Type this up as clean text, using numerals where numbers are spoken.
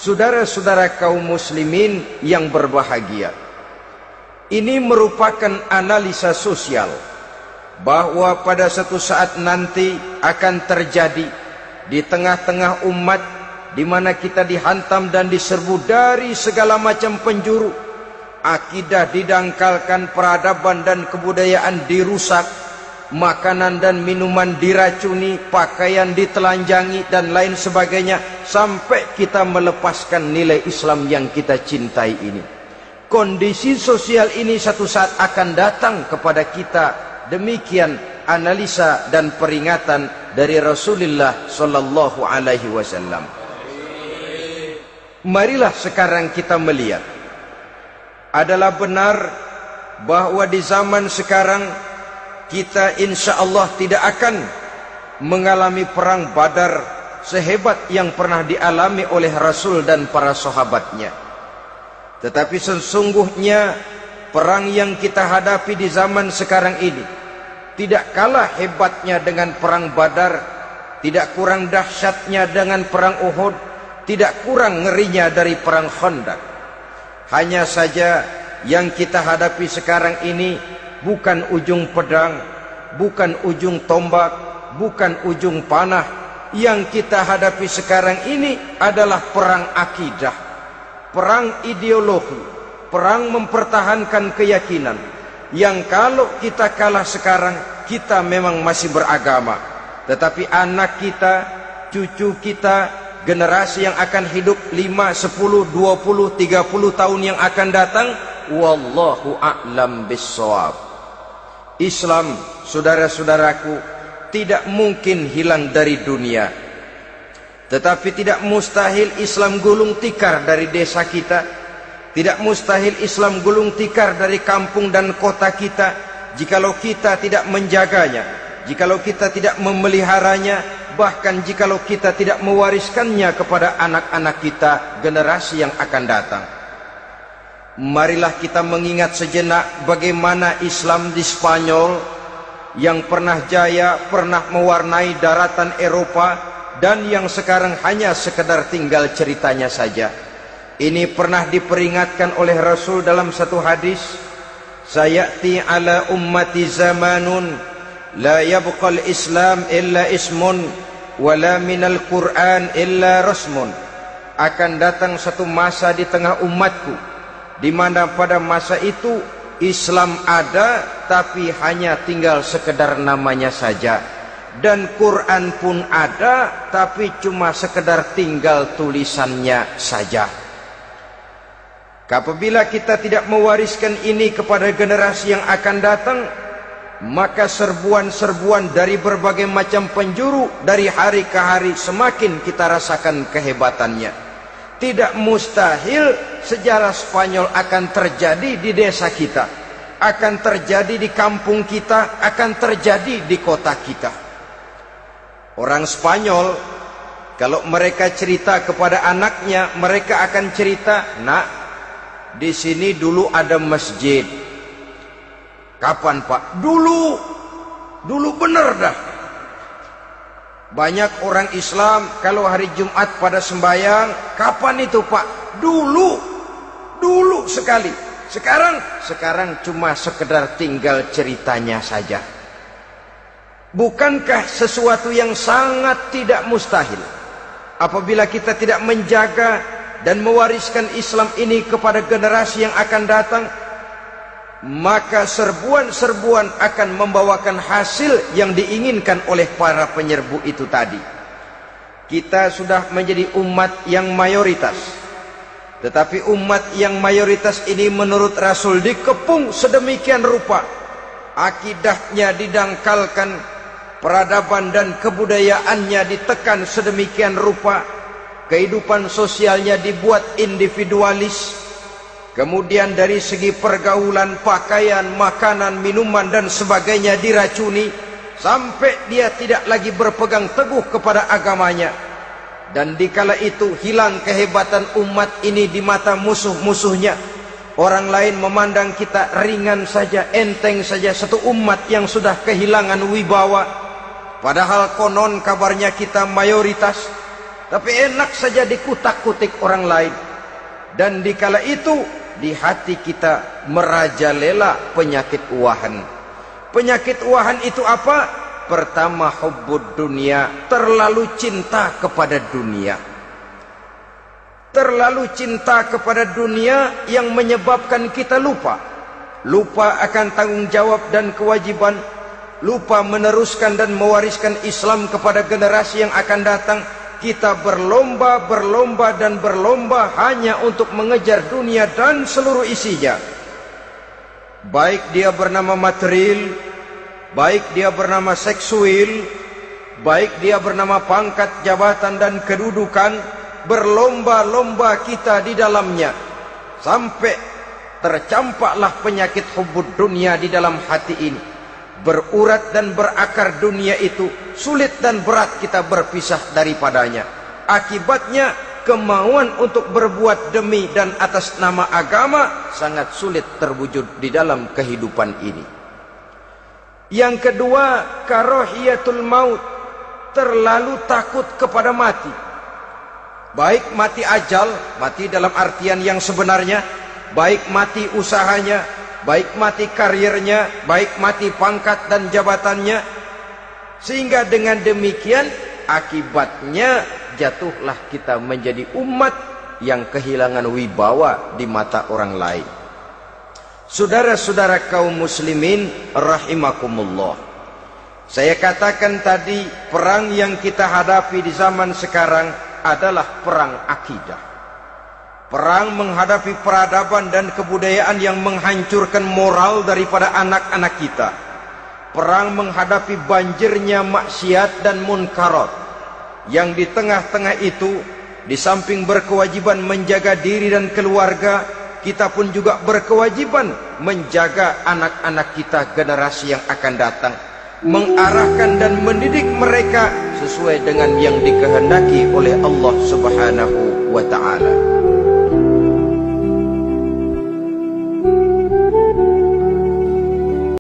Saudara-saudara kaum muslimin yang berbahagia, ini merupakan analisa sosial bahwa pada suatu saat nanti akan terjadi di tengah-tengah umat di mana kita dihantam dan diserbu dari segala macam penjuru. Akidah didangkalkan, peradaban dan kebudayaan dirusak, makanan dan minuman diracuni, pakaian ditelanjangi dan lain sebagainya, sampai kita melepaskan nilai Islam yang kita cintai ini. Kondisi sosial ini satu saat akan datang kepada kita. Demikian analisa dan peringatan dari Rasulullah sallallahu alaihi wasallam. Marilah sekarang kita melihat, adalah benar bahwa di zaman sekarang kita insya Allah tidak akan mengalami perang Badar sehebat yang pernah dialami oleh Rasul dan para sahabatnya. Tetapi sesungguhnya perang yang kita hadapi di zaman sekarang ini tidak kalah hebatnya dengan perang Badar, tidak kurang dahsyatnya dengan perang Uhud, tidak kurang ngerinya dari perang Khandaq. Hanya saja yang kita hadapi sekarang ini bukan ujung pedang, bukan ujung tombak, bukan ujung panah. Yang kita hadapi sekarang ini adalah perang akidah, perang ideologi, perang mempertahankan keyakinan. Yang kalau kita kalah sekarang, kita memang masih beragama, tetapi anak kita, cucu kita, generasi yang akan hidup 5, 10, 20, 30 tahun yang akan datang, wallahu a'lam bissawab. Islam, saudara-saudaraku, tidak mungkin hilang dari dunia, tetapi tidak mustahil Islam gulung tikar dari desa kita, tidak mustahil Islam gulung tikar dari kampung dan kota kita, jikalau kita tidak menjaganya, jikalau kita tidak memeliharanya, bahkan jikalau kita tidak mewariskannya kepada anak-anak kita, generasi yang akan datang. Marilah kita mengingat sejenak bagaimana Islam di Spanyol yang pernah jaya, pernah mewarnai daratan Eropa, dan yang sekarang hanya sekedar tinggal ceritanya saja. Ini pernah diperingatkan oleh Rasul dalam satu hadis, sayati ala ummati zamanun la yabqal Islam illa ismun wala minal Quran illa rasmun. Akan datang satu masa di tengah umatku di mana pada masa itu Islam ada tapi hanya tinggal sekedar namanya saja, dan Quran pun ada tapi cuma sekedar tinggal tulisannya saja. Apabila kita tidak mewariskan ini kepada generasi yang akan datang, maka serbuan-serbuan dari berbagai macam penjuru dari hari ke hari semakin kita rasakan kehebatannya. Tidak mustahil sejarah Spanyol akan terjadi di desa kita, akan terjadi di kampung kita, akan terjadi di kota kita. Orang Spanyol kalau mereka cerita kepada anaknya, mereka akan cerita, "Nak, di sini dulu ada masjid." Kapan, Pak? Dulu bener dah. Banyak orang Islam kalau hari Jumat pada sembahyang, kapan itu, Pak? Dulu sekali. Sekarang cuma sekedar tinggal ceritanya saja. Bukankah sesuatu yang sangat tidak mustahil apabila kita tidak menjaga dan mewariskan Islam ini kepada generasi yang akan datang? Maka serbuan-serbuan akan membawakan hasil yang diinginkan oleh para penyerbu itu tadi. Kita sudah menjadi umat yang mayoritas, tetapi umat yang mayoritas ini menurut Rasul dikepung sedemikian rupa, akidahnya didangkalkan, peradaban dan kebudayaannya ditekan sedemikian rupa, kehidupan sosialnya dibuat individualis. Kemudian dari segi pergaulan, pakaian, makanan, minuman dan sebagainya diracuni, sampai dia tidak lagi berpegang teguh kepada agamanya. Dan dikala itu hilang kehebatan umat ini di mata musuh-musuhnya. Orang lain memandang kita ringan saja, enteng saja, satu umat yang sudah kehilangan wibawa. Padahal konon kabarnya kita mayoritas. tapi enak saja dikutak-kutik orang lain. Dan dikala itu di hati kita merajalela penyakit uahan. Penyakit uahan itu apa? Pertama, hubbud dunia, terlalu cinta kepada dunia. Terlalu cinta kepada dunia yang menyebabkan kita lupa akan tanggung jawab dan kewajiban, lupa meneruskan dan mewariskan Islam kepada generasi yang akan datang. Kita berlomba hanya untuk mengejar dunia dan seluruh isinya. Baik dia bernama material, baik dia bernama seksual, baik dia bernama pangkat, jabatan dan kedudukan. Berlomba-lomba kita di dalamnya sampai tercampaklah penyakit hubbud dunia di dalam hati ini. Berurat dan berakar dunia itu, sulit dan berat kita berpisah daripadanya. Akibatnya kemauan untuk berbuat demi dan atas nama agama sangat sulit terwujud di dalam kehidupan ini. Yang kedua, karahiyatul maut, terlalu takut kepada mati. Baik mati ajal, mati dalam artian yang sebenarnya, baik mati usahanya, baik mati karirnya, baik mati pangkat dan jabatannya. Sehingga dengan demikian akibatnya jatuhlah kita menjadi umat yang kehilangan wibawa di mata orang lain. Saudara-saudara kaum muslimin rahimakumullah, saya katakan tadi, perang yang kita hadapi di zaman sekarang adalah perang akidah. Perang menghadapi peradaban dan kebudayaan yang menghancurkan moral daripada anak-anak kita. Perang menghadapi banjirnya maksiat dan munkarat. Yang di tengah-tengah itu, di samping berkewajiban menjaga diri dan keluarga, kita pun juga berkewajiban menjaga anak-anak kita, generasi yang akan datang, mengarahkan dan mendidik mereka sesuai dengan yang dikehendaki oleh Allah Subhanahu wa ta'ala.